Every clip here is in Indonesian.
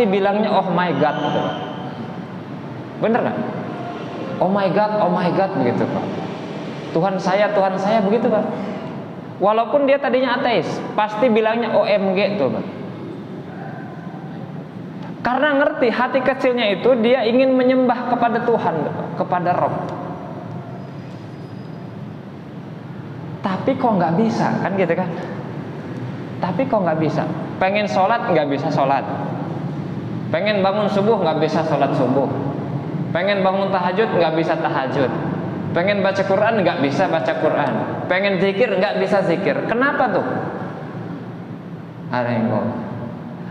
pasti bilangnya oh my god gitu, Pak. Bener nggak? Oh my god begitu, Pak. Tuhan saya begitu, Pak. Walaupun dia tadinya ateis, pasti bilangnya OMG tuh, Pak. Karena ngerti hati kecilnya itu dia ingin menyembah kepada Tuhan, Pak, kepada Rob. Tapi kok nggak bisa, kan gitu kan? Tapi kok nggak bisa? Pengen sholat nggak bisa sholat. Pengen bangun subuh nggak bisa sholat subuh. Pengen bangun tahajud nggak bisa tahajud. Pengen baca Quran nggak bisa baca Quran. Pengen zikir nggak bisa zikir. Kenapa tuh?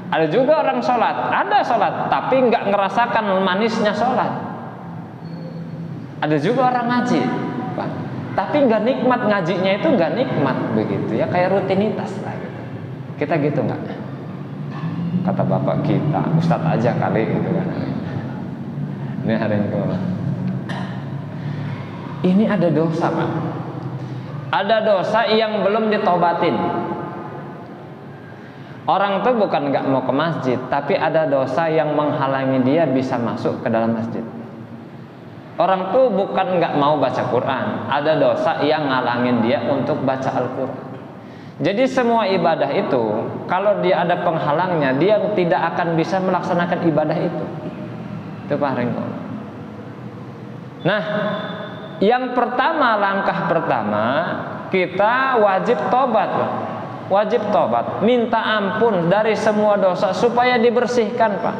Ada juga orang sholat, ada sholat, tapi nggak ngerasakan manisnya sholat. Ada juga orang ngaji, Pak, tapi nggak nikmat ngajinya itu, nggak nikmat begitu ya, kayak rutinitas lah gitu. Kita gitu nggak? Kata bapak kita, ustadz aja kali gitu kan. Ini hari ini ini ada dosa, Pak. Ada dosa yang belum ditobatin. Orang tuh bukan nggak mau ke masjid, tapi ada dosa yang menghalangi dia bisa masuk ke dalam masjid. Orang tuh bukan nggak mau baca Quran, ada dosa yang ngalangin dia untuk baca Al-Quran. Jadi semua ibadah itu, kalau dia ada penghalangnya, dia tidak akan bisa melaksanakan ibadah itu. Itu Pak Rengko. Nah, yang pertama, langkah pertama, kita wajib tobat, Pak. Wajib tobat, minta ampun dari semua dosa supaya dibersihkan, Pak,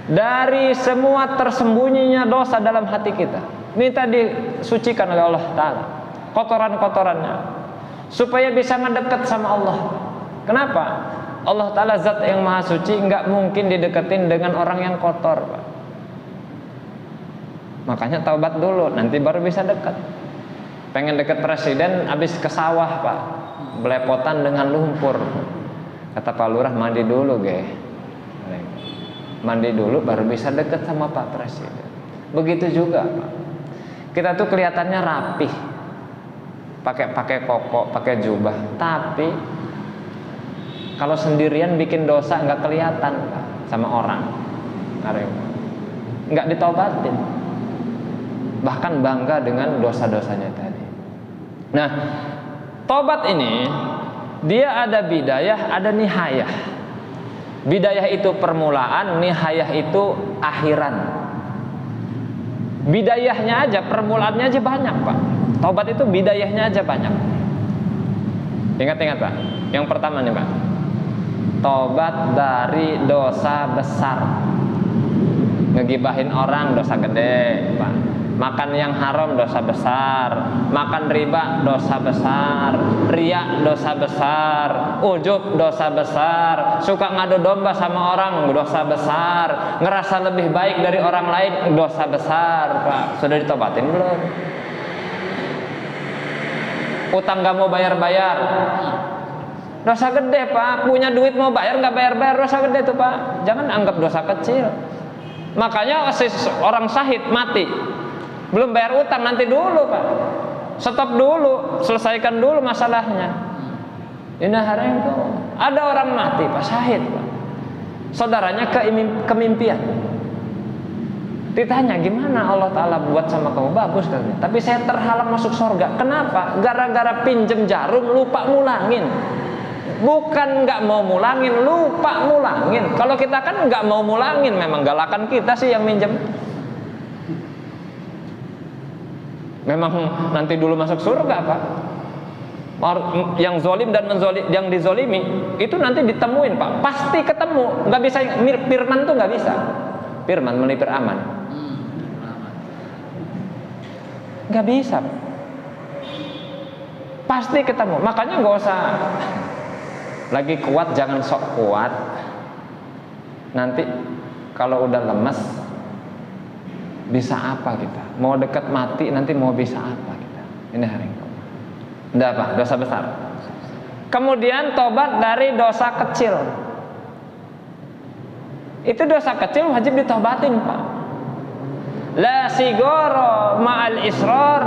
dari semua tersembunyinya dosa dalam hati kita. Minta disucikan oleh Allah Ta'ala kotoran-kotorannya, supaya bisa mendekat sama Allah. Kenapa? Allah Ta'ala zat yang maha suci, nggak mungkin dideketin dengan orang yang kotor, Pak. Makanya taubat dulu, nanti baru bisa dekat. Pengen deket presiden, habis ke sawah, Pak, belepotan dengan lumpur. Kata Pak Lurah, mandi dulu, ge. Mandi dulu baru bisa deket sama Pak Presiden. Begitu juga, Pak. Kita tuh kelihatannya rapih, pakai koko, pakai jubah, tapi kalau sendirian bikin dosa nggak kelihatan, Pak, sama orang. Nggak ditobatin, bahkan bangga dengan dosa-dosanya tadi. Nah, tobat ini dia ada bidayah, ada nihayah. Bidayah itu permulaan, nihayah itu akhiran. Bidayahnya aja, permulaannya aja banyak, Pak. Tobat itu bidayahnya aja banyak. Ingat-ingat, Pak. Yang pertama nih, Pak, tobat dari dosa besar. Ngegibahin orang dosa gede, Pak. Makan yang haram dosa besar, makan riba dosa besar, riya dosa besar, ujub dosa besar, suka ngadu domba sama orang dosa besar, ngerasa lebih baik dari orang lain dosa besar, Pak. Sudah ditobatin belum? Utang gak mau bayar-bayar dosa gede, Pak. Punya duit mau bayar nggak bayar-bayar dosa gede tuh, Pak. Jangan anggap dosa kecil. Makanya orang syahid mati belum bayar utang, nanti dulu, Pak. Stop dulu, selesaikan dulu masalahnya. Ini hari itu ada orang mati, Pak, syahid, Pak. Saudaranya kemimpian. Ditanya, gimana Allah Ta'ala buat sama kamu? Bagus katanya, tapi saya terhalang masuk surga. Kenapa? Gara-gara pinjem jarum lupa mulangin. Bukan nggak mau mulangin, lupa mulangin. Kalau kita kan nggak mau mulangin, memang galakan kita sih yang minjem. Memang nanti dulu masuk surga, Pak. Yang zolim dan yang dizolimi itu nanti ditemuin, Pak. Pasti ketemu. Nggak bisa, firman tuh nggak bisa. Firman melipir aman. Nggak bisa, Pak. Pasti ketemu. Makanya nggak usah lagi kuat, jangan sok kuat. Nanti kalau udah lemes, bisa apa kita? Mau dekat mati, nanti mau bisa apa kita? Ini hari ini. Udah apa? Dosa besar. Kemudian tobat dari dosa kecil. Itu dosa kecil wajib ditobatin, Pak. La sigara ma'al israr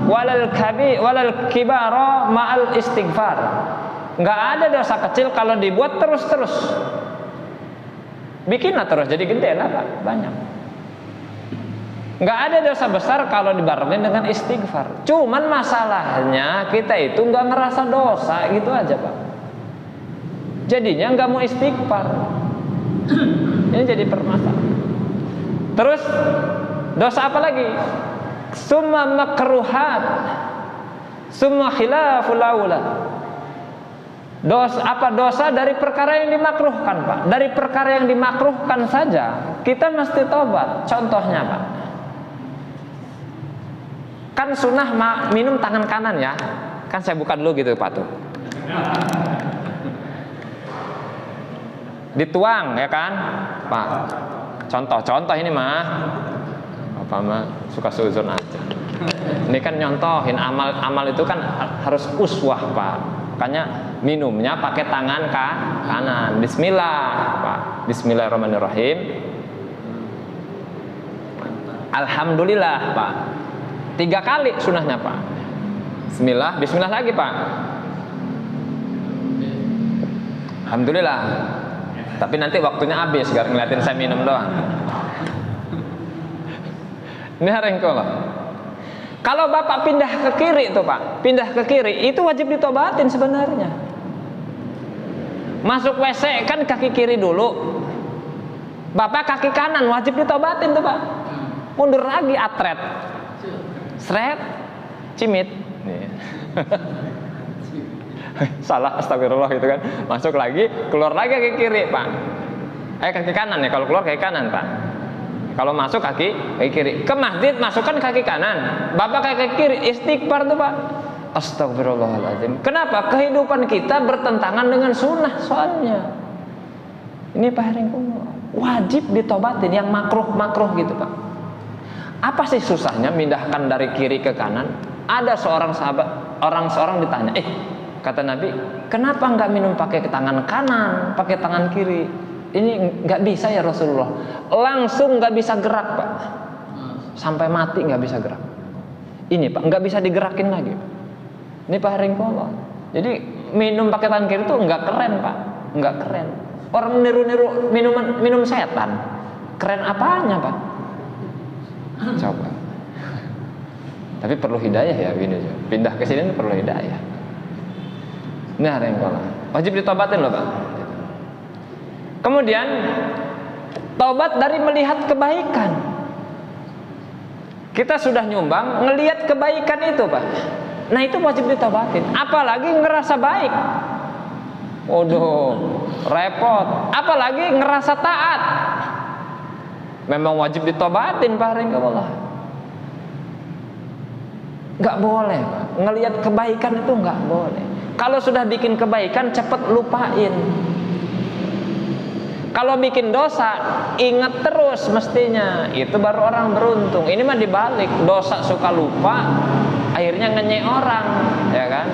walal kibara ma'al istighfar. Nggak ada dosa kecil kalau dibuat terus-terus. Bikinlah terus jadi gede lah Pak, banyak. Nggak ada dosa besar kalau dibarengin dengan istighfar. Cuman masalahnya kita itu nggak ngerasa dosa gitu aja Pak. Jadinya nggak mau istighfar. Ini jadi permasalahan. Terus dosa apa lagi? Summa makruhat, summa khilaful aula. Dosa dari perkara yang dimakruhkan Pak. Dari perkara yang dimakruhkan saja kita mesti tobat. Contohnya Pak, kan sunnah minum tangan kanan ya. Kan saya buka dulu gitu Pak tuh. Dituang ya kan Pak. Contoh ini mah apa mah suka suzon aja. Ini kan nyontohin amal itu kan harus uswah Pak. Makanya minumnya pakai tangan kanan. Bismillah Pak. Bismillahirrahmanirrahim. Alhamdulillah Pak. 3 kali sunahnya Pak. Bismillah, bismillah lagi Pak. Alhamdulillah. Tapi nanti waktunya habis, gak ngeliatin saya minum doang. Ini harengkolah. Kalau Bapak pindah ke kiri tuh Pak, pindah ke kiri itu wajib ditobatin sebenarnya. Masuk WC kan kaki kiri dulu. Bapak kaki kanan wajib ditobatin tuh Pak. Mundur lagi atret. Sret, cimit. Salah, astagfirullah gitu kan. Masuk lagi, keluar lagi kaki kiri Pak. Kaki kanan ya, kalau keluar kaki kanan Pak. Kalau masuk kaki kiri. Ke masjid masukkan kaki kanan, Bapak kaki kiri, istighfar tuh Pak. Astagfirullahaladzim. Kenapa? Kehidupan kita bertentangan dengan sunnah soalnya. Ini Pak Heringkum wajib ditobatin yang makruh gitu Pak. Apa sih susahnya mindahkan dari kiri ke kanan? Ada seorang ditanya, kata Nabi, kenapa nggak minum pakai tangan kanan, pakai tangan kiri? Ini nggak bisa ya Rasulullah. Langsung nggak bisa gerak Pak, sampai mati nggak bisa gerak. Ini Pak nggak bisa digerakin lagi. Ini Pak Heringkolo. Jadi minum pakai tangan kiri itu nggak keren Pak, nggak keren. Orang niru-niru minum setan, keren apanya Pak? Coba. Tapi perlu hidayah ya gini. Pindah ke sini perlu hidayah. Ini Heringkolo. Wajib ditobatin loh Pak. Kemudian tobat dari melihat kebaikan. Kita sudah nyumbang, ngelihat kebaikan itu Pak. Nah itu wajib ditobatin. Apalagi ngerasa baik. Waduh, repot. Apalagi ngerasa taat. Memang wajib ditobatin Pak Ringkaullah. Nggak boleh Pak. Ngelihat kebaikan itu nggak boleh. Kalau sudah bikin kebaikan cepet lupain. Kalau bikin dosa, ingat terus mestinya. Itu baru orang beruntung. Ini mah dibalik, dosa suka lupa, akhirnya ngenyek orang, ya kan?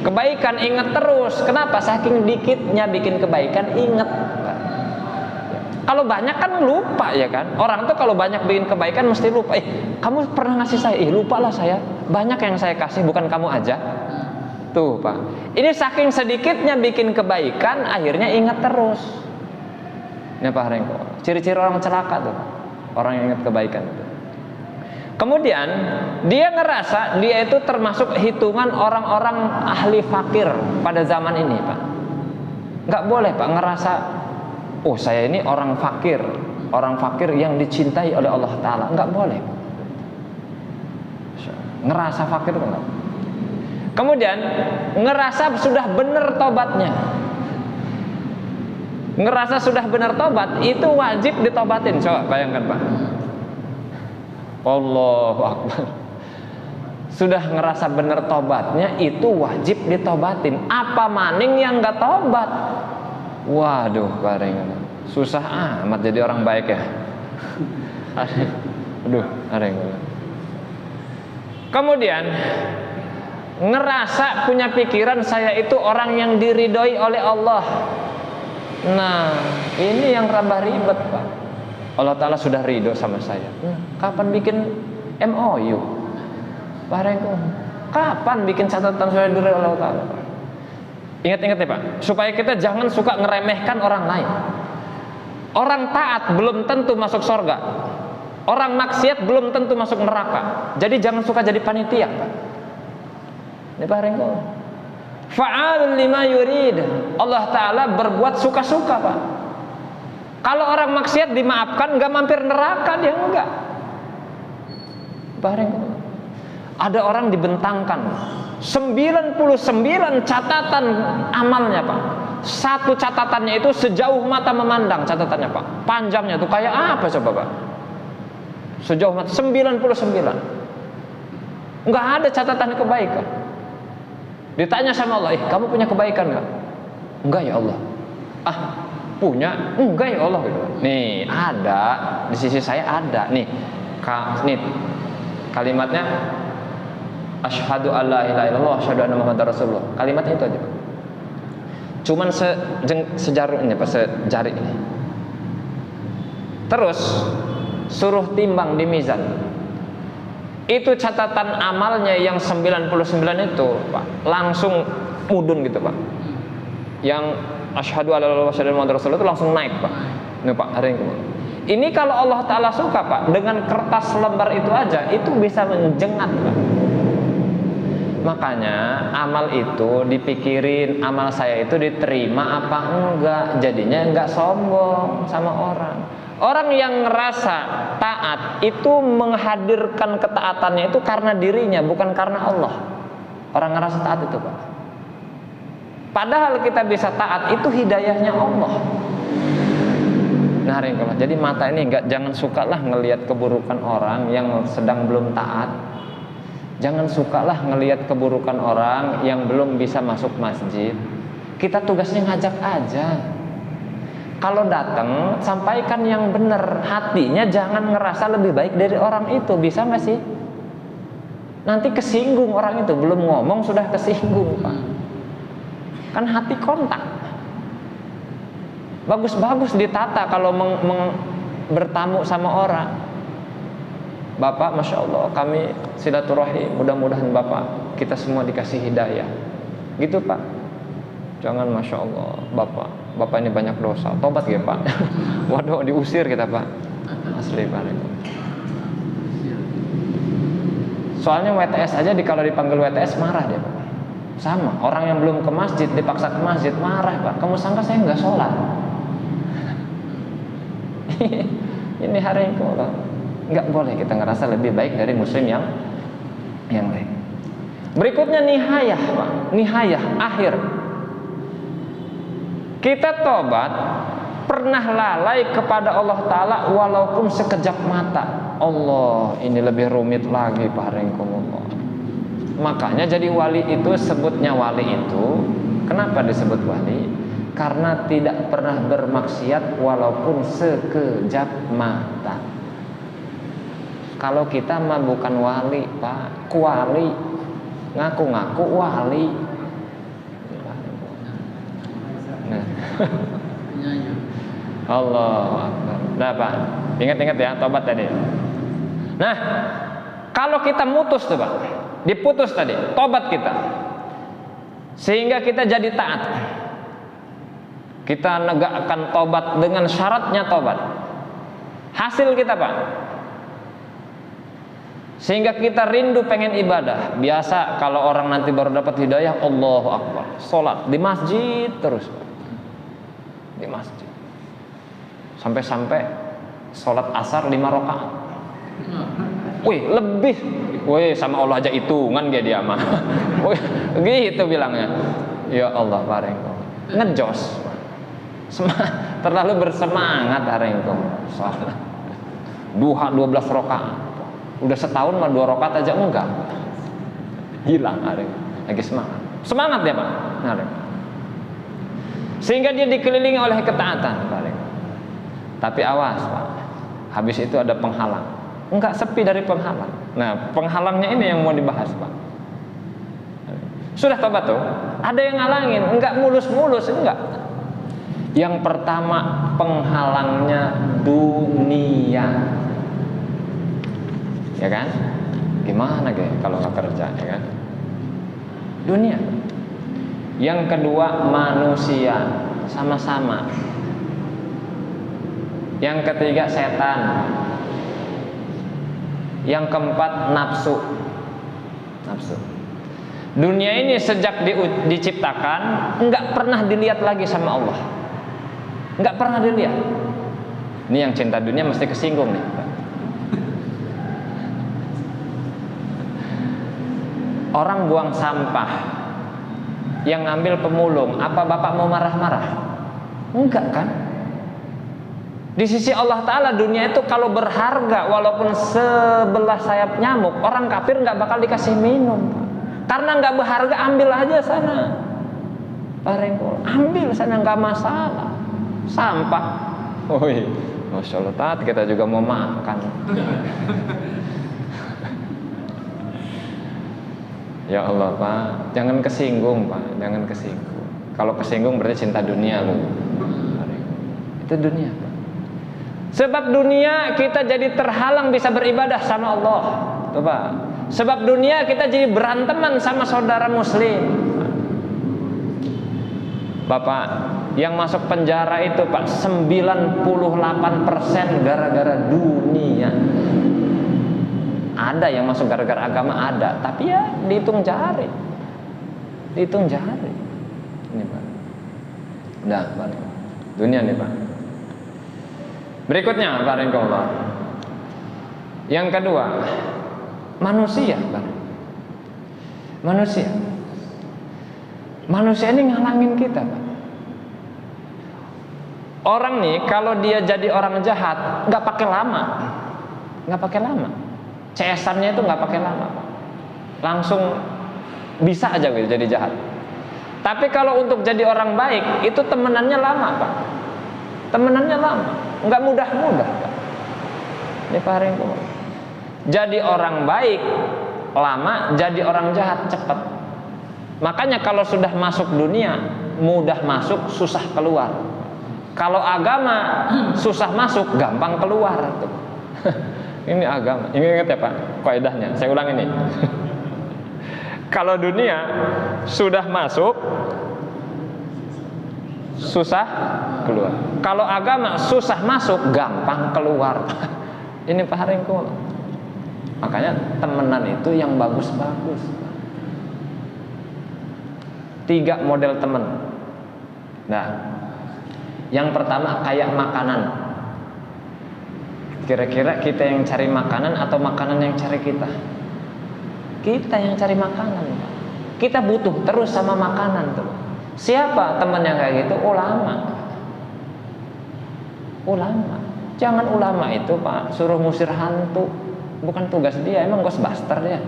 Kebaikan ingat terus. Kenapa? Saking dikitnya bikin kebaikan, ingat. Kalau banyak kan lupa, ya kan? Orang tuh kalau banyak bikin kebaikan mesti lupa. Kamu pernah ngasih saya? Lupa lah saya. Banyak yang saya kasih, bukan kamu aja. Tuh Pak. Ini saking sedikitnya bikin kebaikan, akhirnya ingat terus. Ini Pak Rengko, ciri-ciri orang celaka tuh, orang yang ingat kebaikan itu. Kemudian dia ngerasa dia itu termasuk hitungan orang-orang ahli fakir pada zaman ini Pak. Nggak boleh Pak ngerasa, oh saya ini orang fakir yang dicintai oleh Allah Ta'ala. Nggak boleh. Ngerasa fakir itu enggak. Kemudian ngerasa sudah benar tobatnya. Ngerasa sudah benar tobat, itu wajib ditobatin. Coba bayangkan Pak. Allahu Akbar. Sudah ngerasa benar tobatnya, itu wajib ditobatin. Apa maning yang nggak tobat? Waduh, bareng. Susah amat jadi orang baik ya. Aduh, bareng. Kemudian ngerasa punya pikiran saya itu orang yang diridhoi oleh Allah. Nah, ini yang tambah ribet Pak. Allah Ta'ala sudah ridho sama saya. Kapan bikin MOU? Pak Rengko, kapan bikin catatan sudah diridhoi oleh Allah Ta'ala? Ingat-ingat ya Pak, supaya kita jangan suka ngeremehkan orang lain. Orang taat belum tentu masuk surga. Orang maksiat belum tentu masuk neraka. Jadi jangan suka jadi panitia, Pak. Ini Pak Rengko. Fa'alun lima yurid. Allah Ta'ala berbuat suka-suka, Pak. Kalau orang maksiat dimaafkan, nggak mampir neraka, dia enggak. Pak Rengko. Ada orang dibentangkan 99 catatan amalnya, Pak. Satu catatannya itu sejauh mata memandang catatannya, Pak. Panjangnya tuh kayak apa coba, Pak? Sejauh mata 99. Enggak ada catatan kebaikan. Ditanya sama Allah, kamu punya kebaikan enggak? Enggak ya Allah. Ah, punya? Enggak ya Allah. Nih, ada di sisi saya ada. Nih, nih kalimatnya asyhadu alla ilaha illallah wa asyhadu anna muhammadar rasulullah. Kalimatnya itu aja, Pak. Cuman sejarum ini, Pak, sejari ini. Terus suruh timbang di mizan. Itu catatan amalnya yang 99 itu, Pak, langsung mudun gitu, Pak. Yang asyhadu alla ilaha illallah wa asyhadu anna muhammadar rasulullah itu langsung naik, Pak. Ini, Pak, hari ini kalau Allah Ta'ala suka, Pak, dengan kertas lembar itu aja, itu bisa menjengat, Pak. Makanya amal itu dipikirin, amal saya itu diterima apa enggak. Jadinya enggak sombong sama orang. Orang yang ngerasa taat itu menghadirkan ketaatannya itu karena dirinya, bukan karena Allah. Orang ngerasa taat itu, Pak. Padahal kita bisa taat itu hidayahnya Allah. Nah, jadi mata ini jangan sukalah ngelihat keburukan orang yang sedang belum taat. Jangan sukalah ngelihat keburukan orang yang belum bisa masuk masjid. Kita tugasnya ngajak aja. Kalau datang, sampaikan yang benar. Hatinya jangan ngerasa lebih baik dari orang itu. Bisa nggak sih? Nanti kesinggung orang itu. Belum ngomong sudah kesinggung, Pak. Kan hati kontak. Bagus-bagus ditata kalau bertamu sama orang. Bapak, Masya Allah, kami silaturahim, mudah-mudahan Bapak, kita semua dikasih hidayah. Gitu, Pak. Jangan, Masya Allah, Bapak ini banyak dosa, tobat ya, Pak. Waduh, diusir kita, Pak. Asli, Pak. Soalnya WTS aja, kalau dipanggil WTS marah dia, Pak. Sama, orang yang belum ke masjid, dipaksa ke masjid, marah, Pak. Kamu sangka saya nggak sholat? Ini hari itu, Pak. Nggak boleh kita ngerasa lebih baik dari muslim yang lain. Berikutnya nihayah, Pak. Nihayah, akhir. Kita tobat pernah lalai kepada Allah Ta'ala walaupun sekejap mata. Allah, ini lebih rumit lagi, Pak Rengkumullah. Makanya jadi wali itu, sebutnya wali itu. Kenapa disebut wali? Karena tidak pernah bermaksiat walaupun sekejap mata. Kalau kita mah bukan wali, Pak, kuali, ngaku-ngaku wali. Nah. Allah Akbar. Nah, Pak, ingat-ingat ya, tobat tadi. Nah, kalau kita mutus tuh, Pak, diputus tadi, tobat kita, sehingga kita jadi taat. Kita negakkan tobat dengan syaratnya tobat. Hasil kita, Pak, sehingga kita rindu pengen ibadah. Biasa kalau orang nanti baru dapat hidayah, Allahu Akbar, sholat di masjid terus, di masjid, sampai sholat asar 5 rakaat. Wih, lebih, wih, sama Allah aja hitungan dia mah. Wih, gitu bilangnya. Ya Allah, Pak Rengko, ngejos, terlalu bersemangat Pak Rengko. Sholat duha 12 rakaat. Udah setahun mah 2 rakaat aja enggak. Hilang hari. Lagi semangat dia, Pak. Sehingga dia dikelilingi oleh ketaatan, Pak. Tapi awas, Pak. Habis itu ada penghalang. Enggak sepi dari penghalang. Nah, penghalangnya ini yang mau dibahas, Pak. Sudah tobat tuh, ada yang ngalangin, enggak mulus-mulus, enggak. Yang pertama, penghalangnya dunia. Ya kan? Gimana kalau nggak kerja, ya kan? Dunia. Yang kedua, manusia, sama-sama. Yang ketiga setan. Yang keempat nafsu. Nafsu. Dunia ini sejak diciptakan enggak pernah dilihat lagi sama Allah. Enggak pernah dilihat. Ini yang cinta dunia mesti kesinggung nih. Orang buang sampah, yang ngambil pemulung, apa bapak mau marah-marah? Enggak kan? Di sisi Allah Ta'ala dunia itu kalau berharga walaupun sebelah sayap nyamuk, orang kafir nggak bakal dikasih minum. Karena nggak berharga, ambil aja sana. Ambil sana, nggak masalah. Sampah. Woi, Masya Allah, Tat, kita juga mau makan. Ya Allah Pak, jangan kesinggung Pak, jangan kesinggung. Kalau kesinggung berarti cinta dunia loh. Itu dunia Pak. Sebab dunia kita jadi terhalang bisa beribadah sama Allah. Tuh Pak. Sebab dunia kita jadi beranteman sama saudara muslim. Bapak, yang masuk penjara itu Pak 98% gara-gara dunia. Ada yang masuk gara-gara agama, ada, tapi ya dihitung jari. Dihitung jari. Ini Pak. Udah, Pak. Dunia nih Pak. Berikutnya, barakallah. Yang kedua, manusia, Pak. Manusia. Manusia ini ngalangin kita, Pak. Orang nih kalau dia jadi orang jahat, nggak pakai lama. Nggak pakai lama. CS-annya itu nggak pakai lama, Pak. Langsung bisa aja gitu jadi jahat. Tapi kalau untuk jadi orang baik itu temenannya lama, Pak. Temenannya lama, nggak mudah-mudah, Pak. Ini Pak Haringgo. Jadi orang baik lama, jadi orang jahat cepat. Makanya kalau sudah masuk dunia mudah masuk, susah keluar. Kalau agama susah masuk, gampang keluar tuh. Ini agama. Ingat ya Pak, kaidahnya. Saya ulang ini. Kalau dunia sudah masuk, susah keluar. Kalau agama susah masuk, gampang keluar. Ini Pak Haringgo. Makanya temenan itu yang bagus-bagus. 3 model teman. Nah, yang pertama kayak makanan. Kira-kira kita yang cari makanan atau makanan yang cari kita? Kita yang cari makanan. Kita butuh terus sama makanan tuh. Siapa teman yang kayak gitu? Ulama. Ulama. Jangan ulama itu Pak suruh musir hantu. Bukan tugas dia, emang ghostbuster dia.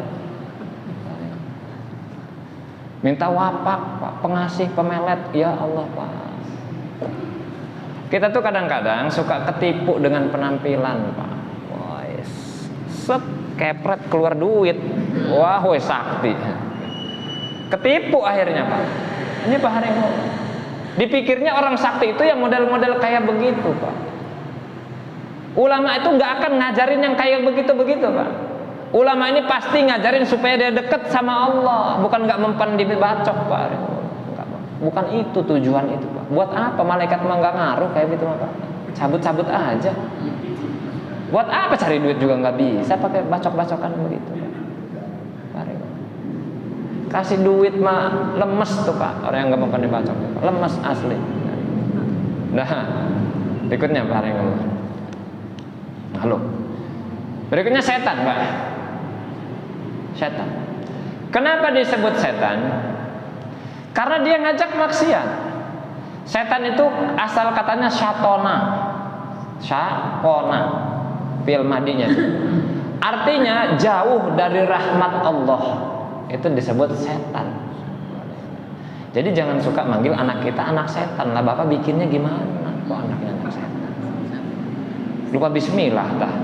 Minta wapak Pak, pengasih, pemelet. Ya Allah Pak. Kita tuh kadang-kadang suka ketipu dengan penampilan Pak. Wah, set kepret keluar duit. Wah, woi sakti. Ketipu akhirnya Pak. Ini Pak Haringgo. Dipikirnya orang sakti itu yang model-model kayak begitu Pak. Ulama itu nggak akan ngajarin yang kayak begitu-begitu Pak. Ulama ini pasti ngajarin supaya dia deket sama Allah, bukan nggak mempan di bacok Pak. Bukan itu tujuan itu Pak. Buat apa malaikat mah nggak ngaruh kayak gitu Pak? Cabut-cabut aja. Buat apa cari duit juga nggak bisa pakai bacok-bacokan begitu Pak. Kasih duit mah lemes tuh Pak, orang yang nggak mempan dibacok, lemes asli. Nah, berikutnya Pak Haringgo. Halo. Berikutnya setan Pak. Setan. Kenapa disebut setan? Karena dia ngajak maksiat. Setan itu asal katanya syatona. Syatona. Fi'il madinya. Artinya jauh dari rahmat Allah. Itu disebut setan. Jadi jangan suka manggil anak kita anak setan lah. Bapak bikinnya gimana? Kok anaknya anak setan? Lupa bismillah dah.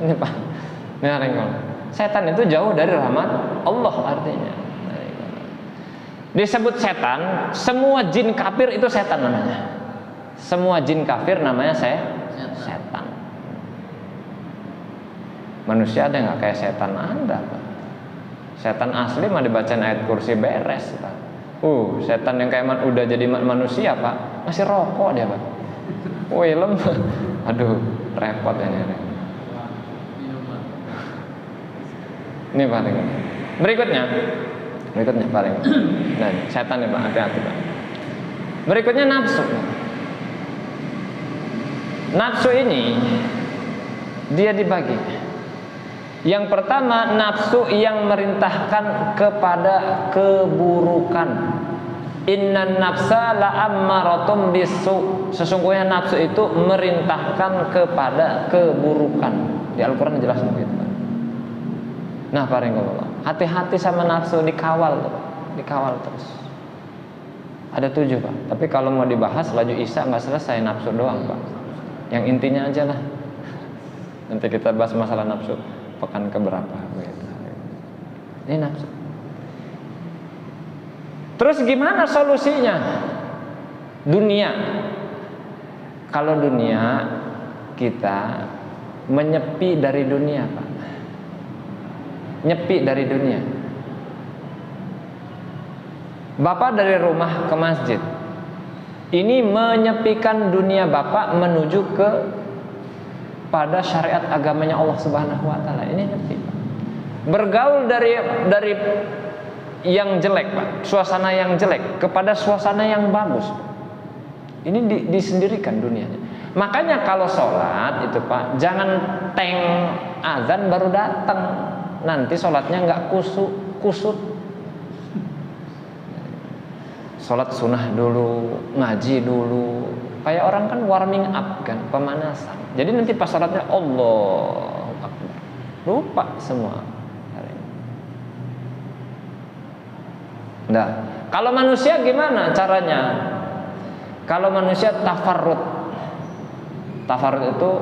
Ini Pak. Ini Haringgo. Setan itu jauh dari rahmat Allah artinya. Disebut setan, semua jin kafir itu setan namanya. Semua jin kafir namanya setan. Manusia ada nggak kayak setan? Ada Pak. Setan asli mah dibacain ayat kursi beres Pak. Setan yang kayak udah jadi manusia Pak, masih rokok dia Pak. Film, aduh repot ini. Ini paling. Berikutnya paling. Nah, setan nih Pak, hati-hati Pak. Berikutnya nafsu. Nafsu ini dia dibagi. Yang pertama, nafsu yang merintahkan kepada keburukan. Innan nafsa la'ammaratum bisu. Sesungguhnya nafsu itu merintahkan kepada keburukan. Di Al-Qur'an jelas begitu. Nah, paringkallah. Hati-hati sama nafsu, dikawal terus. Ada 7 Pak. Tapi kalau mau dibahas laju Isya nggak selesai nafsu doang Pak. Yang intinya aja lah. Nanti kita bahas masalah nafsu pekan keberapa. Ini nafsu. Terus gimana solusinya? Dunia. Kalau dunia kita menyepi dari dunia Pak. Nyepi dari dunia. Bapak dari rumah ke masjid. Ini menyepikan dunia Bapak menuju ke pada syariat agamanya Allah Subhanahu wa taala. Ini nyepi Pak. Bergaul dari yang jelek Pak, suasana yang jelek kepada suasana yang bagus. Ini disendirikan dunianya. Makanya kalau sholat itu Pak, jangan teng azan baru datang. Nanti sholatnya nggak kusut. Sholat sunnah dulu, ngaji dulu. Kayak orang kan warming up kan, pemanasan. Jadi nanti pas sholatnya Allahu Akbar, lupa semua. Nah, kalau manusia gimana caranya? Kalau manusia tafarrud itu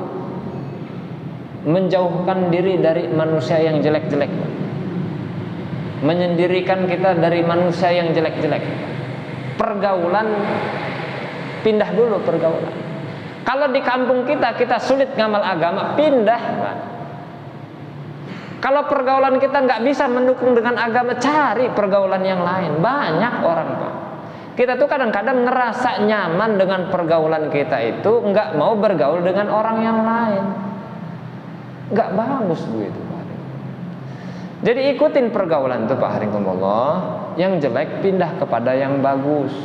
menjauhkan diri dari manusia yang jelek-jelek, menyendirikan kita dari manusia yang jelek-jelek. Pergaulan, pindah dulu pergaulan. Kalau di kampung kita sulit ngamal agama, pindah Pak. Kalau pergaulan kita nggak bisa mendukung dengan agama, cari pergaulan yang lain. Banyak orang Pak. Kita tuh kadang-kadang ngerasa nyaman dengan pergaulan kita itu, nggak mau bergaul dengan orang yang lain. Nggak bagus begitu Pak. Jadi ikutin pergaulan tuh Pak Haringkumullah. Yang jelek pindah kepada yang bagus.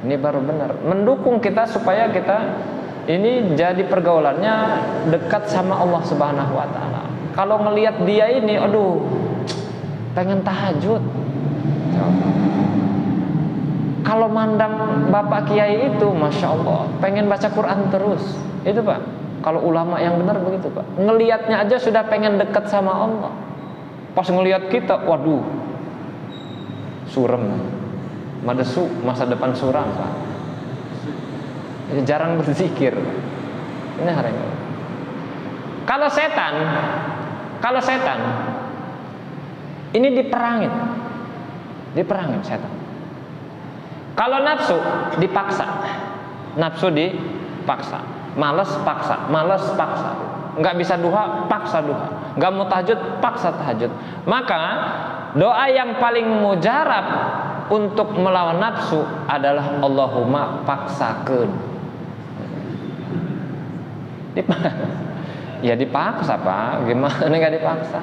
Ini baru benar. Mendukung kita supaya kita ini jadi pergaulannya dekat sama Allah Subhanahu wa taala. Kalau ngelihat dia ini, aduh, pengen tahajud. Kalau mandang Bapak Kiai itu, Masya Allah, pengen baca Quran terus. Itu Pak. Kalau ulama yang benar begitu Pak. Ngelihatnya aja sudah pengen dekat sama Allah. Pas ngelihat kita, waduh, surem, madesu, masa depan suram Pak. Jarang berzikir. Ini hari ini. Kalau setan ini diperangin setan. Kalau nafsu dipaksa, malas paksa, nggak bisa duha, paksa duha, nggak mau tahajud, paksa tahajud. Maka doa yang paling mujarab untuk melawan nafsu adalah Allahumma paksakeun. Ya dipaksa Pak, gimana nggak dipaksa?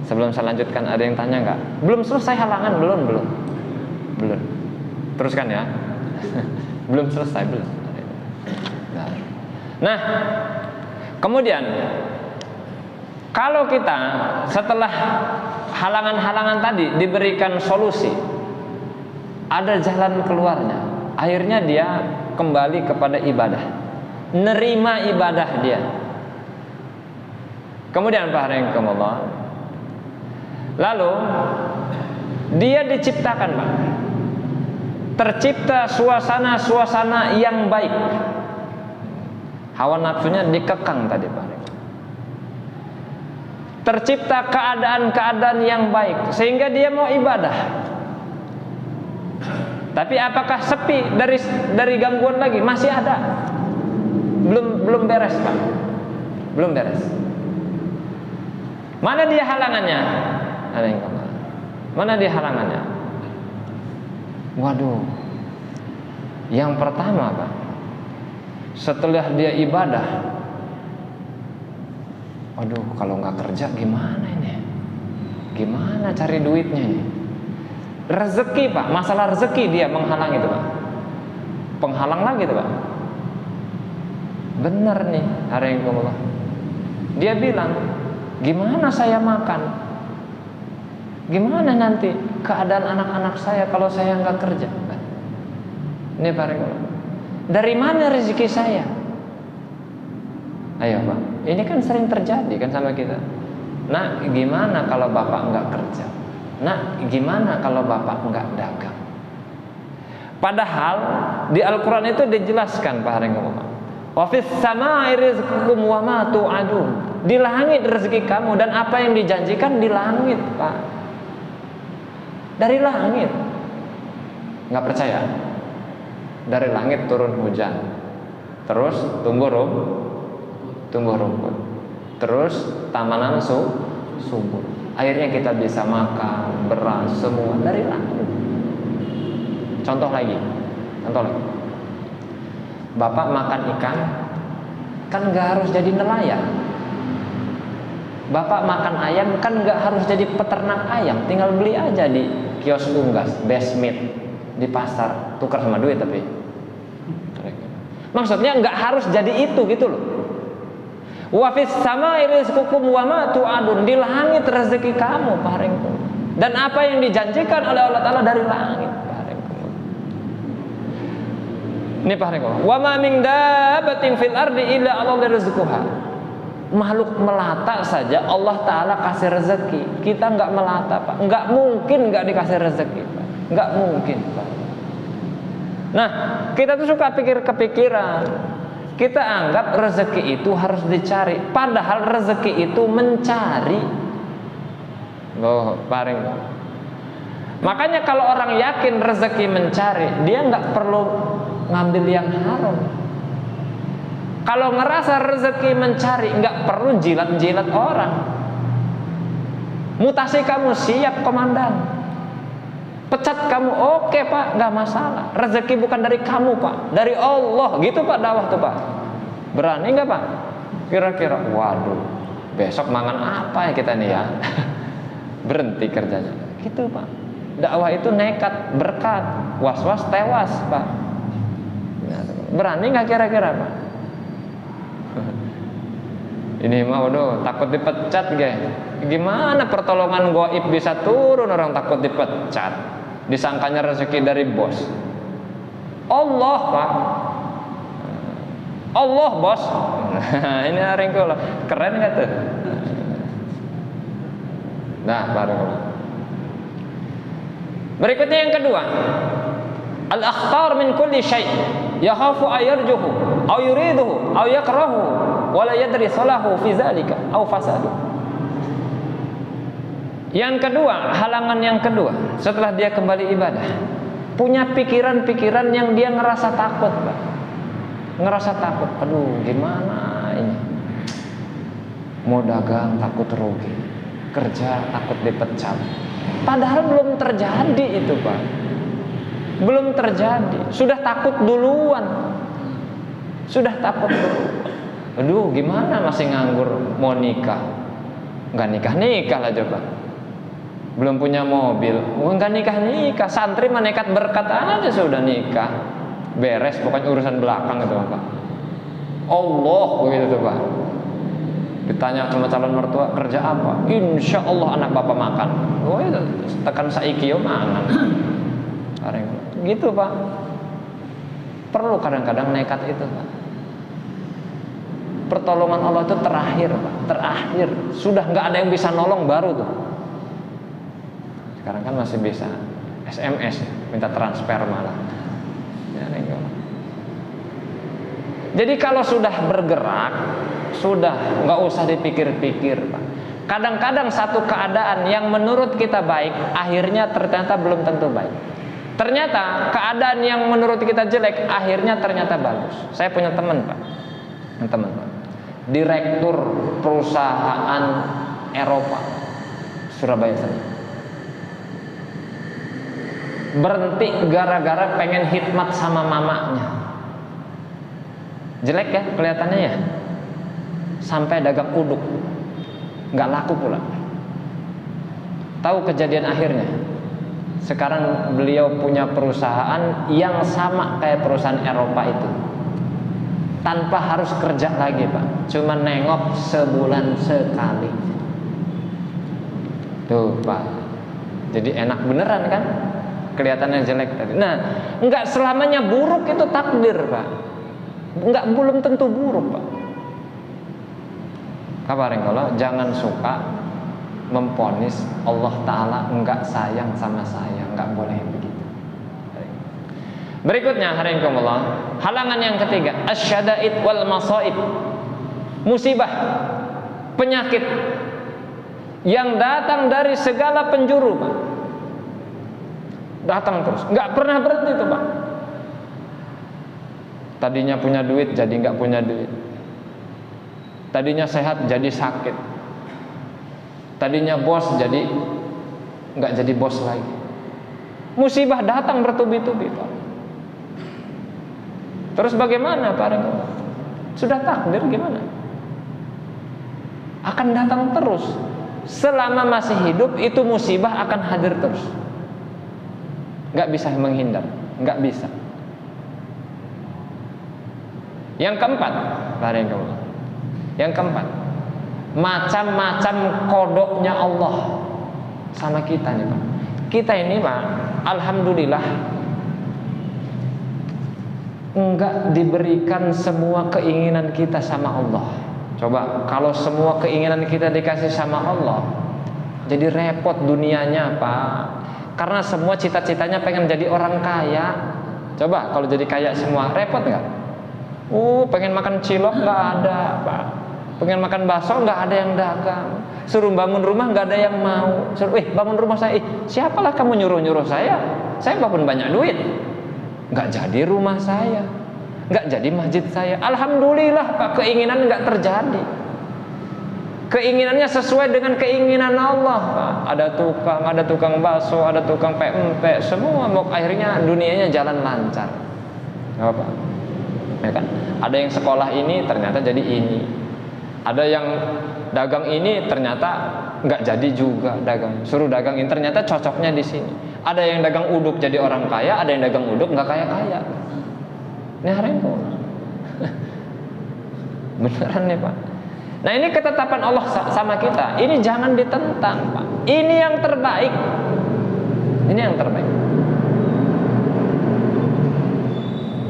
Sebelum saya lanjutkan, ada yang tanya nggak? Belum selesai halangan? Belum. Teruskan ya. Belum selesai, belum. Nah, kemudian kalau kita setelah halangan-halangan tadi diberikan solusi, ada jalan keluarnya. Akhirnya dia kembali kepada ibadah, nerima ibadah dia. Kemudian Pak Haringkumullah, lalu dia diciptakan Pak, tercipta suasana yang baik. Hawa nafsunya dikekang tadi Pak. Tercipta keadaan-keadaan yang baik sehingga dia mau ibadah. Tapi apakah sepi dari gangguan lagi? Masih ada. Belum beres Pak. Belum beres. Mana dia halangannya? Mana dia halangannya? Waduh, yang pertama Pak, setelah dia ibadah, waduh kalau nggak kerja gimana ini? Gimana cari duitnya ini? Rezeki Pak, masalah rezeki dia menghalang itu Pak. Penghalang lagi itu Pak. Benar nih, Allah. Dia bilang, gimana saya makan? Gimana nanti keadaan anak-anak saya kalau saya nggak kerja? Ini Pak Renggo, dari mana rezeki saya? Ayo Pak, ini kan sering terjadi kan sama kita. Nah, gimana kalau bapak nggak kerja? Nah, gimana kalau bapak nggak dagang? Padahal di Al-Quran itu dijelaskan Pak Renggo, wa fis samaa'i rizqukum wa ma tu'adun. Di langit rezeki kamu dan apa yang dijanjikan di langit Pak. Dari langit. Nggak percaya? Dari langit turun hujan, terus tumbuh rumput, terus tamanan subur. Akhirnya kita bisa makan, beras, semua dari langit. Contoh lagi. Bapak makan ikan, kan nggak harus jadi nelayan. Bapak makan ayam, kan nggak harus jadi peternak ayam. Tinggal beli aja di kios unggas, best meat di pasar, tukar sama duit tapi. Maksudnya nggak harus jadi itu gitu loh. Wa fis samaa'i rizqukum wa ma tu'adun. Di langit rezeki kamu Pak Renggo. Dan apa yang dijanjikan oleh Allah Ta'ala dari langit Pak Renggo. Ini Pak Renggo. Wa ma min dabbatin fil ardi illa 'ala rizquha. Makhluk melata saja Allah Ta'ala kasih rezeki. Kita nggak melata Pak. Nggak mungkin nggak dikasih rezeki Pak. Nggak mungkin Pak. Nah, kita tuh suka pikir-kepikiran. Kita anggap rezeki itu harus dicari, padahal rezeki itu mencari. Loh, paring. Makanya kalau orang yakin rezeki mencari, dia nggak perlu ngambil yang haram. Kalau ngerasa rezeki mencari, nggak perlu jilat-jilat orang. Mutasi kamu siap komandan. Pecat kamu, oke Pak, nggak masalah. Rezeki bukan dari kamu Pak, dari Allah. Gitu Pak dakwah tuh Pak. Berani nggak Pak? Kira-kira, waduh, besok mangan apa ya kita nih ya? Berhenti kerjanya. Gitu Pak. Dakwah itu nekat, berkat, was-was tewas Pak. Berani nggak kira-kira Pak? Ini mah waduh, takut dipecat guys. Gimana pertolongan gaib bisa turun orang takut dipecat? Disangkanya rezeki dari bos. Allah Pak, Allah bos. Ini Renggo keren nggak tuh? Nah baru. Berikutnya yang kedua, al-akhtar min kulli syai' yakhafu ayarjuhu aw yuriduhu aw yakrahu wa la yadri salahu fi zalika aw fasadu. Yang kedua, halangan yang kedua setelah dia kembali ibadah, punya pikiran-pikiran yang dia ngerasa takut Pak. Ngerasa takut, aduh gimana ini, mau dagang takut rugi, kerja takut dipecat. Padahal belum terjadi itu Pak. Belum terjadi, sudah takut duluan. Sudah takut duluan. Aduh gimana masih nganggur, mau nikah, nggak nikah lah coba. Belum punya mobil, nggak nikah. Santri mah nekat berkat aja sudah nikah, beres pokoknya urusan belakang itu Pak. Allah begitu tuh Pak. Ditanya sama calon mertua kerja apa? Insya Allah anak bapak makan. Oh itu tekan saikio mangan. Gitu Pak. Perlu kadang-kadang nekat itu Pak. Pertolongan Allah itu terakhir Pak. Terakhir. Sudah nggak ada yang bisa nolong baru tuh. Sekarang kan masih bisa SMS, minta transfer malah. Jadi kalau sudah bergerak, sudah nggak usah dipikir-pikir Pak. Kadang-kadang satu keadaan yang menurut kita baik, akhirnya ternyata belum tentu baik. Ternyata keadaan yang menurut kita jelek, akhirnya ternyata bagus. Saya punya teman Pak, direktur perusahaan Eropa, Surabaya sana. berhenti gara-gara pengen khidmat sama mamanya. Jelek ya kelihatannya ya. Sampai dagang uduk, nggak laku pula. Tahu kejadian akhirnya? Sekarang beliau punya perusahaan yang sama kayak perusahaan Eropa itu, tanpa harus kerja lagi Pak, cuma nengok sebulan sekali. Tuh Pak, jadi enak beneran kan? Kelihatannya jelek tadi. Nah, nggak selamanya buruk itu takdir Pak, nggak, belum tentu buruk Pak. Kabarin kalau jangan suka memponis Allah Ta'ala enggak sayang sama saya, enggak boleh begitu. Berikutnya, harikumullah, halangan yang ketiga, asyada'id wal masaib, musibah, penyakit yang datang dari segala penjuru Pak. Datang terus, enggak pernah berhenti itu Pak. Tadinya punya duit jadi enggak punya duit, tadinya sehat jadi sakit, tadinya bos jadi nggak jadi bos lagi. Musibah datang bertubi-tubi Pak. Terus bagaimana Pak? Sudah takdir gimana? Akan datang terus. Selama masih hidup itu musibah akan hadir terus. Nggak bisa menghindar, nggak bisa. Yang keempat, yang keempat, macam-macam kodoknya Allah sama kita nih Pak. Kita ini Pak, alhamdulillah enggak diberikan semua keinginan kita sama Allah. Coba kalau semua keinginan kita dikasih sama Allah, jadi repot dunianya Pak. Karena semua cita-citanya pengen jadi orang kaya. Coba kalau jadi kaya semua, repot nggak? Pengen makan cilok nggak ada Pak. Pengen makan bakso nggak ada yang dagang. Suruh bangun rumah nggak ada yang mau. Suruh bangun rumah saya. Siapalah kamu nyuruh-nyuruh saya? Saya walaupun banyak duit, nggak jadi rumah saya, nggak jadi masjid saya. Alhamdulillah Pak, keinginan nggak terjadi. Keinginannya sesuai dengan keinginan Allah Pak. Ada tukang bakso, ada tukang pempek, semua mau akhirnya dunianya jalan lancar. Apa? Ya kan? Ada yang sekolah ini ternyata jadi ini. Ada yang dagang ini ternyata nggak jadi juga dagang. Suruh dagang ini ternyata cocoknya di sini. Ada yang dagang uduk jadi orang kaya, ada yang dagang uduk nggak kaya-kaya. Ini repot. Beneran nih Pak. Nah ini ketetapan Allah sama kita. Ini jangan ditentang Pak. Ini yang terbaik. Ini yang terbaik.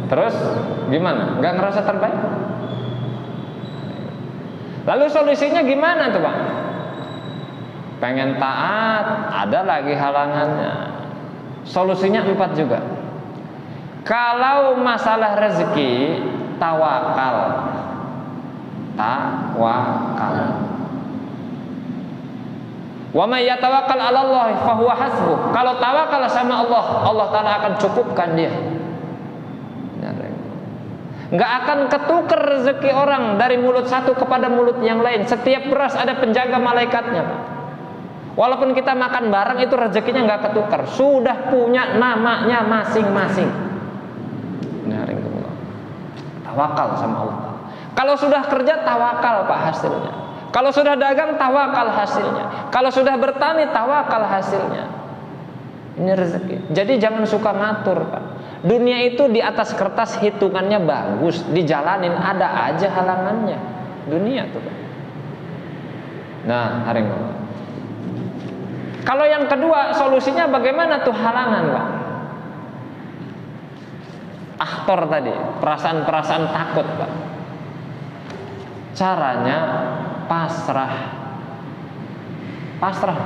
Terus gimana? Nggak ngerasa terbaik? Lalu solusinya gimana tuh Pak? Pengen taat, ada lagi halangannya. Solusinya 4 juga. Kalau masalah rezeki, tawakal. Tawakal. Wa may yatawakkal 'ala Allah fa huwa hasbuh. Kalau tawakal sama Allah, Allah Ta'ala akan cukupkan dia. Nggak akan ketukar rezeki orang dari mulut satu kepada mulut yang lain. Setiap beras ada penjaga malaikatnya Pak. Walaupun kita makan bareng itu rezekinya nggak ketukar. Sudah punya namanya masing-masing. Tawakal sama Allah. Kalau sudah kerja tawakal Pak hasilnya. Kalau sudah dagang tawakal hasilnya. Kalau sudah bertani tawakal hasilnya. Ini rezeki. Jadi jangan suka ngatur Pak. Dunia itu di atas kertas hitungannya bagus, dijalanin, ada aja halangannya. Dunia tuh Pak. Nah, hari ini. Kalau yang kedua solusinya bagaimana tuh halangan Pak? Aktor tadi, perasaan-perasaan takut Pak. Caranya pasrah. Pasrah.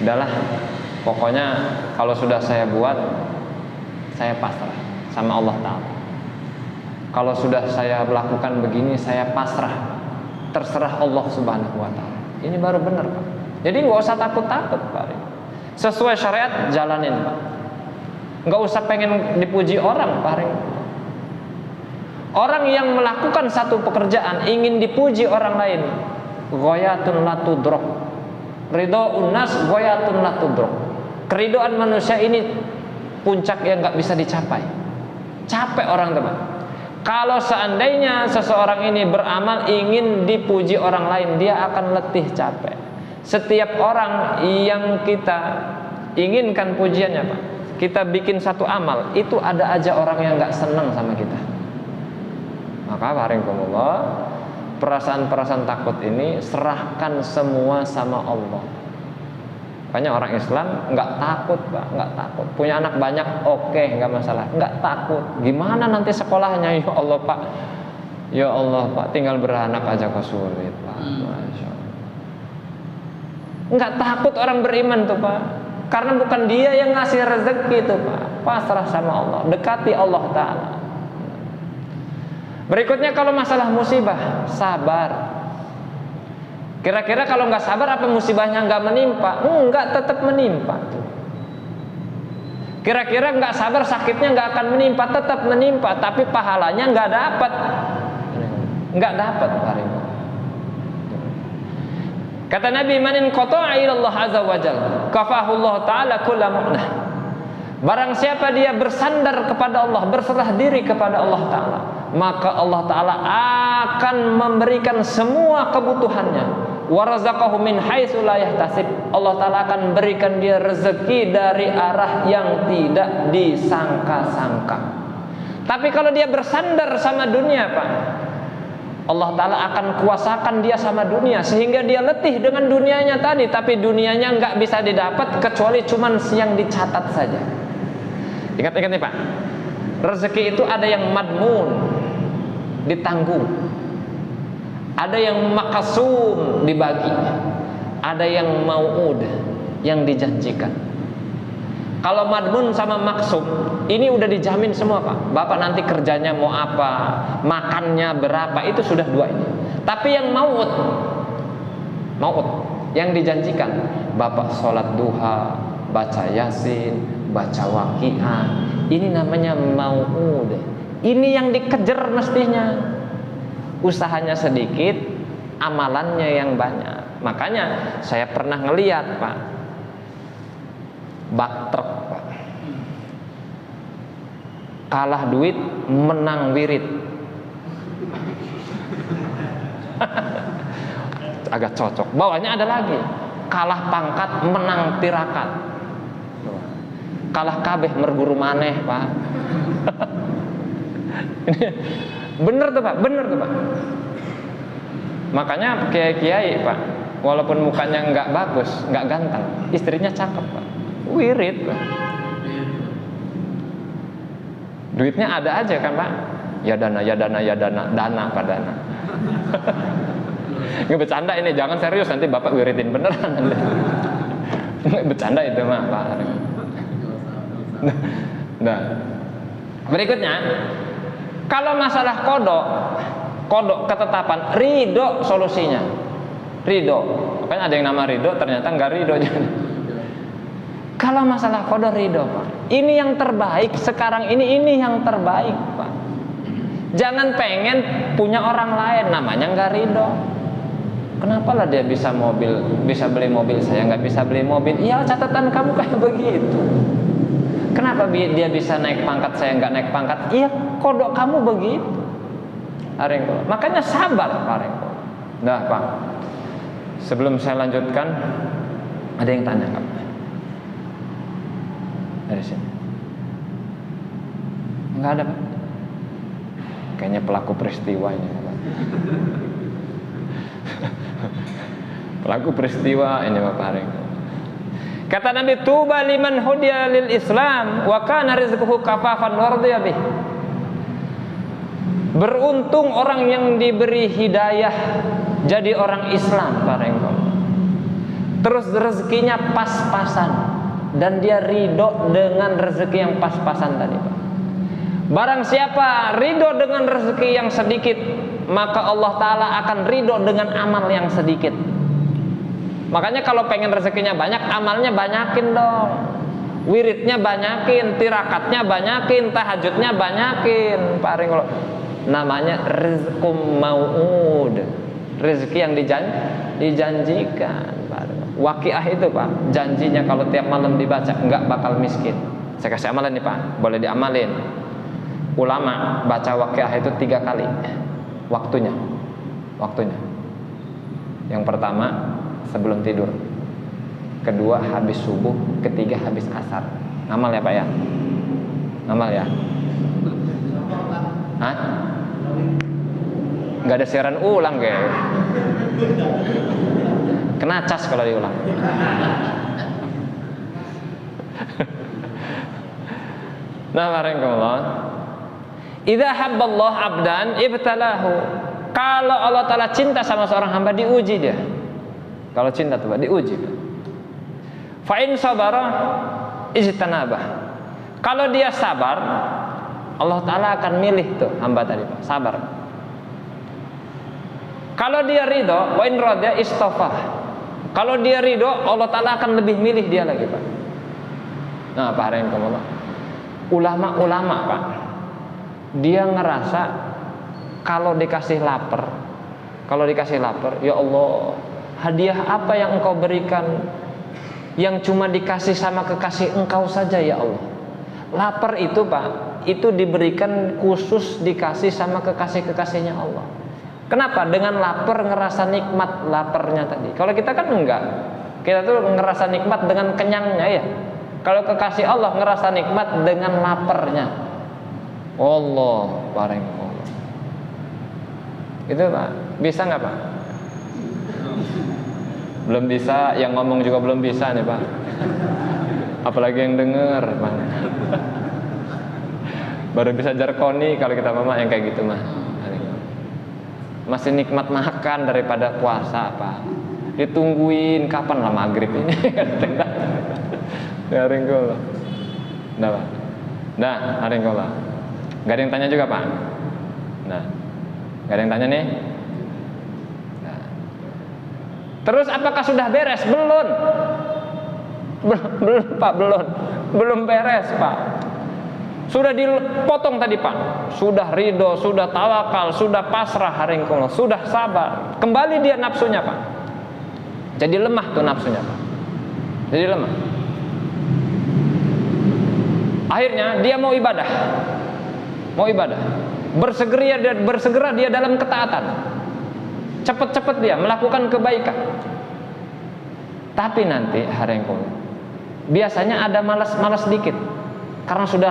Udahlah, pokoknya kalau sudah saya buat, saya pasrah sama Allah Ta'ala. Kalau sudah saya lakukan begini, saya pasrah. Terserah Allah Subhanahu wa Ta'ala. Ini baru benar Pak. Jadi nggak usah takut-takut Pak. Sesuai syariat jalanin Pak. Nggak usah pengen dipuji orang Pak. Orang yang melakukan satu pekerjaan ingin dipuji orang lain, ghayatun la tudrak. Ridho unas ghayatun la tudrak. Keridoan manusia ini puncak yang nggak bisa dicapai. Capek orang teman. Kalau seandainya seseorang ini beramal ingin dipuji orang lain, dia akan letih, capek. Setiap orang yang kita inginkan pujiannya, Pak, kita bikin satu amal, itu ada aja orang yang nggak senang sama kita. Maka barakallahu, perasaan-perasaan takut ini serahkan semua sama Allah. Banyak orang Islam nggak takut, Pak, nggak takut. Punya anak banyak, oke, nggak masalah, nggak takut. Gimana nanti sekolahnya? Ya Allah, Pak, ya Allah, Pak, tinggal beranak aja kok sulit, Pak. Masya Allah. Nggak takut orang beriman tuh, Pak, karena bukan dia yang ngasih rezeki tuh, Pak. Pasrah sama Allah, dekati Allah Ta'ala. Berikutnya kalau masalah musibah, sabar. Kira-kira kalau nggak sabar apa musibahnya nggak menimpa? Enggak, tetap menimpa. Kira-kira nggak sabar sakitnya nggak akan menimpa? Tetap menimpa, tapi pahalanya nggak dapat. Nggak dapat. Kata Nabi, manin qata'a ila Allah azza wa jalla kafahu Allah Ta'ala kulla mu'nah. Barang siapa dia bersandar kepada Allah, berserah diri kepada Allah Ta'ala, maka Allah Ta'ala akan memberikan semua kebutuhannya. Wa razaqahu min haitsu la yahtasib. Allah Ta'ala akan berikan dia rezeki dari arah yang tidak disangka-sangka. Tapi kalau dia bersandar sama dunia, Pak, Allah Ta'ala akan kuasakan dia sama dunia sehingga dia letih dengan dunianya tadi, tapi dunianya nggak bisa didapat kecuali cuman yang dicatat saja. Ingat-ingat nih, Pak, rezeki itu ada yang madmun, ditanggung, ada yang makasum, dibagi, ada yang mau'ud, yang dijanjikan. Kalau madmun sama maksum, ini udah dijamin semua, Pak. Bapak nanti kerjanya mau apa, makannya berapa, itu sudah dua ini. Tapi yang mau'ud, yang dijanjikan, Bapak sholat duha, baca yasin, baca waqiah, ini namanya mau'ud. Ini yang dikejar mestinya. Usahanya sedikit, amalannya yang banyak. Makanya saya pernah ngeliat, Pak, bak truk, Pak, kalah duit menang wirid. Agak cocok. Bawahnya ada lagi, kalah pangkat menang tirakat. Kalah kabeh merguru maneh, Pak. Bener tuh, Pak, bener tuh, Pak. Makanya kiai-kiai, Pak, walaupun mukanya nggak bagus, nggak ganteng, istrinya cakep, Pak. Wirid, Pak. Duitnya ada aja kan, Pak. Ya dana, dana Pak, dana. Nggak bercanda ini, jangan serius, nanti Bapak wiridin beneran. Bercanda itu mah, Pak. Nah, berikutnya, kalau masalah kodok ketetapan, ridho solusinya, ridho. Makanya ada yang nama ridho, ternyata nggak ridho. Kalau masalah kodok, ridho, Pak. Ini yang terbaik sekarang ini yang terbaik, Pak. Jangan pengen punya orang lain, namanya nggak ridho. Kenapa lah dia bisa beli mobil, saya nggak bisa beli mobil? Iya, catatan kamu kayak begitu. Kenapa dia bisa naik pangkat, saya nggak naik pangkat? Iya, kodok kamu begitu. Arengko. Makanya sabar, Pak Arengko. Nah, Pak, sebelum saya lanjutkan, ada yang tanya nggak? Dari sini. Nggak ada, Pak. Kayaknya pelaku peristiwa ini, Pak. Pelaku peristiwa ini, Pak Arengko. Kata Nabi, tuba liman hudiya lil Islam wa kana rizquhu kafafan wardiya bih. Beruntung orang yang diberi hidayah jadi orang Islam, Pak Rengko. Terus rezekinya pas-pasan dan dia ridho dengan rezeki yang pas-pasan tadi, Pak. Barang siapa ridho dengan rezeki yang sedikit, maka Allah Ta'ala akan ridho dengan amal yang sedikit. Makanya kalau pengen rezekinya banyak, amalnya banyakin dong. Wiridnya banyakin, tirakatnya banyakin, tahajudnya banyakin, Pak Ringlo. Namanya rizqum mau'ud, rezeki yang dijanjikan, Pak Ringlo. Waqiah itu Pak, janjinya kalau tiap malam dibaca nggak bakal miskin. Saya kasih amalan nih Pak, boleh diamalin. Ulama baca Waqiah itu 3 kali waktunya. Yang pertama sebelum tidur, kedua habis subuh, ketiga habis asar. Ngamal ya Pak ya? Ngamal ya? Hah? Nggak ada siaran ulang kayak. Kena cas kalau diulang. Nah, barakallah. Idza habballahu 'abdan ibtalahu. Kalau Allah Ta'ala cinta sama seorang hamba, diuji dia. Kalau cinta tuh diuji. Fa in sabara ijtanabah. Kalau dia sabar, Allah Ta'ala akan milih tuh hamba tadi Pak, sabar. Kalau dia ridho, wa in radya istafah. Kalau dia ridho, Allah Ta'ala akan lebih milih dia lagi Pak. Nah, Pak Rahimahullah, ulama-ulama Pak, dia ngerasa kalau dikasih lapar, ya Allah, hadiah apa yang engkau berikan yang cuma dikasih sama kekasih engkau saja ya Allah. Lapar itu Pak, itu diberikan khusus dikasih sama kekasih-kekasihnya Allah. Kenapa? Dengan lapar ngerasa nikmat laparnya tadi. Kalau kita kan enggak. Kita tuh ngerasa nikmat dengan kenyangnya ya. Kalau kekasih Allah ngerasa nikmat dengan laparnya. Allah bareng Allah. Itu Pak, bisa nggak Pak? Belum bisa, yang ngomong juga belum bisa nih Pak. Apalagi yang denger Pak. Baru bisa jarkoni kalau kita mama yang kayak gitu mah. Masih nikmat makan daripada puasa Pak. Ditungguin kapan lah maghrib ini. Ya ringkul. Nah Pak. Nah, ringkul lah. Gak ada yang tanya juga Pak. Nah, gak ada yang tanya nih. Nah. Terus apakah sudah beres? Belum Pak, belum beres Pak. Sudah dipotong tadi Pak. Sudah ridho, sudah tawakal, sudah pasrah haringkul, sudah sabar. Kembali dia nafsunya Pak. Jadi lemah tuh nafsunya Pak. Jadi lemah. Akhirnya dia mau ibadah. Bersegera dia dalam ketaatan. Cepat-cepat dia melakukan kebaikan. Tapi nanti haringkul, biasanya ada malas dikit. Karena sudah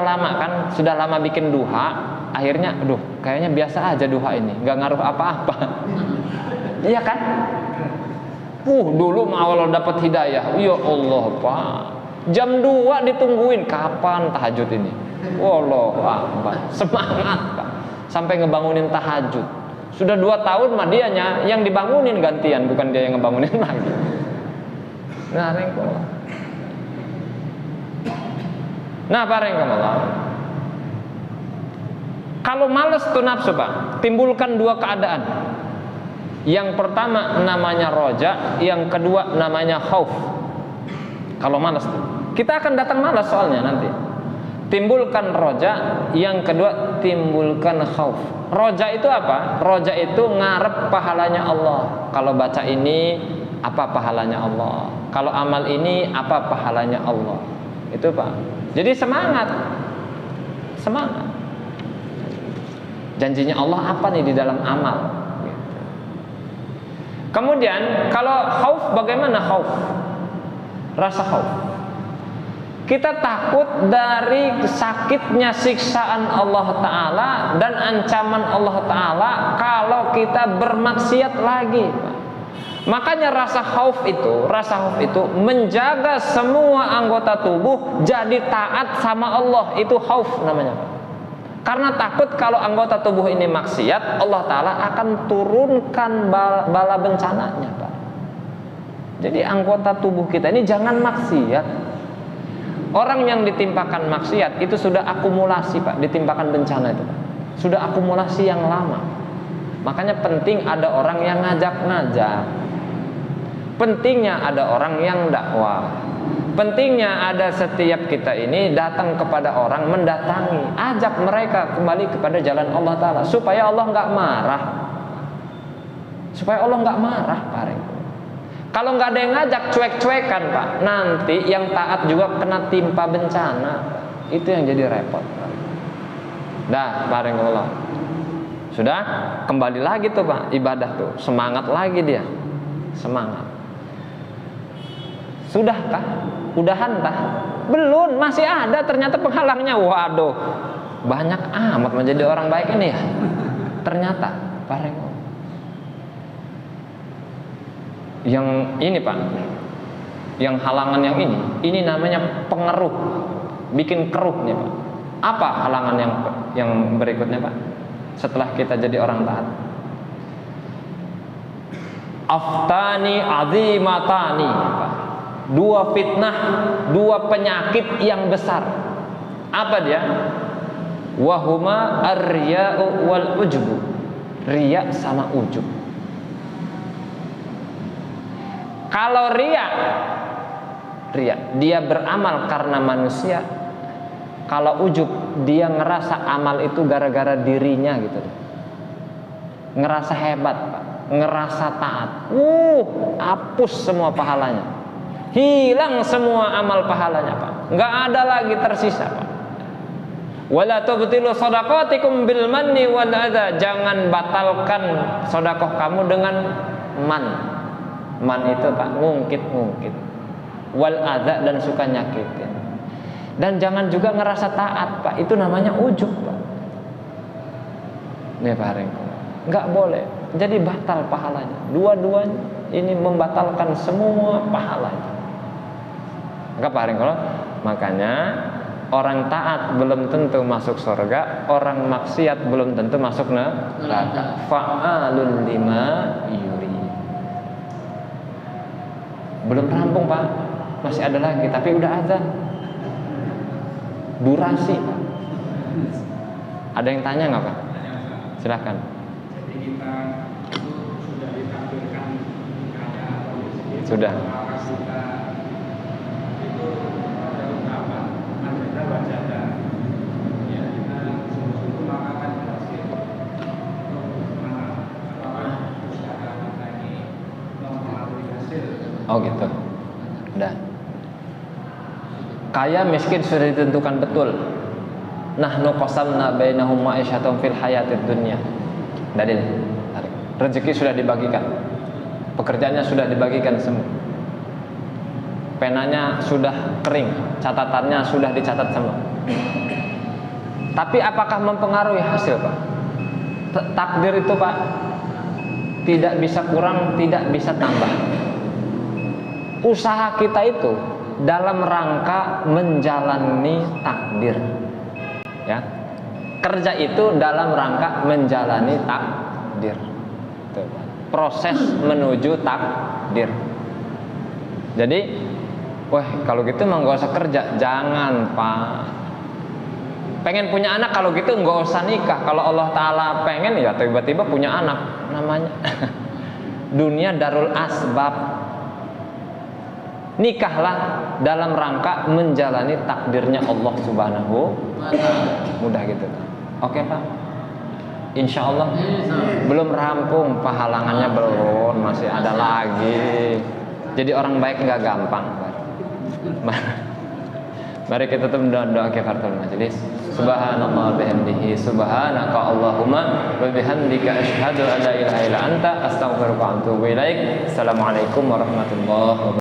lama bikin duha, akhirnya kayaknya biasa aja duha ini, nggak ngaruh apa-apa. Iya kan? Dulu awal dapat hidayah, ya Allah Pak, jam 2 ditungguin, kapan tahajud ini? Wallahu akbar, semangat Pak, sampai ngebangunin tahajud. Sudah 2 tahun mah dianya yang dibangunin gantian, bukan dia yang ngebangunin lagi. Nah, Nah, barakallah. Kalau malas tuh nafsu Pak, timbulkan 2 keadaan. Yang pertama namanya roja, yang kedua namanya khauf. Kalau malas tuh, kita akan datang malas soalnya nanti. Timbulkan roja, yang kedua timbulkan khauf. Roja itu apa? Roja itu ngarep pahalanya Allah. Kalau baca ini, apa pahalanya Allah? Kalau amal ini, apa pahalanya Allah? Itu Pak. Jadi semangat. Janjinya Allah apa nih di dalam amal? Kemudian kalau khauf, bagaimana khauf? Rasa khauf. Kita takut dari sakitnya siksaan Allah Ta'ala dan ancaman Allah Ta'ala kalau kita bermaksiat lagi. Makanya rasa khauf itu menjaga semua anggota tubuh jadi taat sama Allah. Itu khauf namanya. Karena takut kalau anggota tubuh ini maksiat, Allah Ta'ala akan turunkan bala bencananya Pak. Jadi anggota tubuh kita ini jangan maksiat. Orang yang ditimpakan maksiat itu sudah akumulasi Pak, ditimpakan bencana itu Pak. Sudah akumulasi yang lama. Makanya penting ada orang yang ngajak-ngajak. Pentingnya ada orang yang dakwah. Pentingnya ada setiap kita ini datang kepada orang, mendatangi, ajak mereka kembali kepada jalan Allah Ta'ala, supaya Allah nggak marah. Supaya Allah nggak marah, Pak. Kalau nggak ada yang ngajak, cuek-cuekan Pak, nanti yang taat juga kena timpa bencana. Itu yang jadi repot. Dah, barakallah. Sudah, kembali lagi tuh Pak, ibadah tuh, semangat lagi dia, semangat. Sudahkah? Udahan tah? Belum, masih ada ternyata penghalangnya. Waduh, banyak amat menjadi orang baik ini ya. Ternyata, barakallah. Yang ini Pak, yang halangan yang ini namanya pengeruh, bikin keruh nih Pak. Apa halangan yang berikutnya Pak? Setelah kita jadi orang taat, aftani azimatani Pak. Dua fitnah, dua penyakit yang besar. Apa dia? Wahuma ar-riya'u wal ujubu. Riya sama ujub. Kalau riya dia beramal karena manusia. Kalau ujub dia ngerasa amal itu gara-gara dirinya gitu. Ngerasa hebat Pak, ngerasa taat. Hapus semua pahalanya. Hilang semua amal pahalanya Pak. Nggak ada lagi tersisa Pak. Wala tubtilu shadaqatikum bil manni wal adza. Jangan batalkan sedekah kamu dengan man. Man itu Pak, ngungkit-ngungkit. Wal adza, dan suka nyakitin. Dan jangan juga ngerasa taat Pak, itu namanya ujub Pak. Nih Pak Rengko, nggak boleh. Jadi batal pahalanya. Dua-duanya ini membatalkan semua pahalanya. Enggak Pak Rengko? Makanya orang taat belum tentu masuk surga, orang maksiat belum tentu masuk neraka. Fa'alun lima yuri. Belum rampung Pak, masih ada lagi, tapi udah azan. Durasi Pak. Ada yang tanya nggak Pak? Silakan. Jadi kita itu sudah ditampilkan kayak sudah. Kita itu ada ungkapan ada wajada. Ya kita sungguh-sungguh maka akan berhasil. Apakah usaha kita ini mempengaruhi hasil? Oh gitu. Udah. Kaya miskin sudah ditentukan betul. Nahnu qasamna bainahum ma'isyatum fil hayatid dunya. Dalil. Rezeki sudah dibagikan. Pekerjaannya sudah dibagikan semua. Penanya sudah kering, catatannya sudah dicatat semua. Tapi apakah mempengaruhi hasil Pak? Takdir itu Pak tidak bisa kurang, tidak bisa tambah. Usaha kita itu dalam rangka menjalani takdir, ya. Kerja itu dalam rangka menjalani takdir. Tuh, proses menuju takdir. Jadi, wah kalau gitu mah nggak usah kerja, jangan Pak. Pengen punya anak, kalau gitu nggak usah nikah. Kalau Allah Taala pengen ya tiba-tiba punya anak, namanya dunia darul asbab. Nikahlah dalam rangka menjalani takdirnya Allah Subhanahu wa Ta'ala. Mudah gitu. Oke Pak. Insya Allah belum rampung, pahalangannya belum, masih ada lagi. Jadi orang baik nggak gampang. Mari kita tutup doa kifaratul majelis. Subhanallah bihamdihi, subhanaka Allahumma wa bihamdika asyhadu an la ilaha illa anta astaghfiruka wa atubu ilaik. Assalamualaikum warahmatullahi wabarakatuh.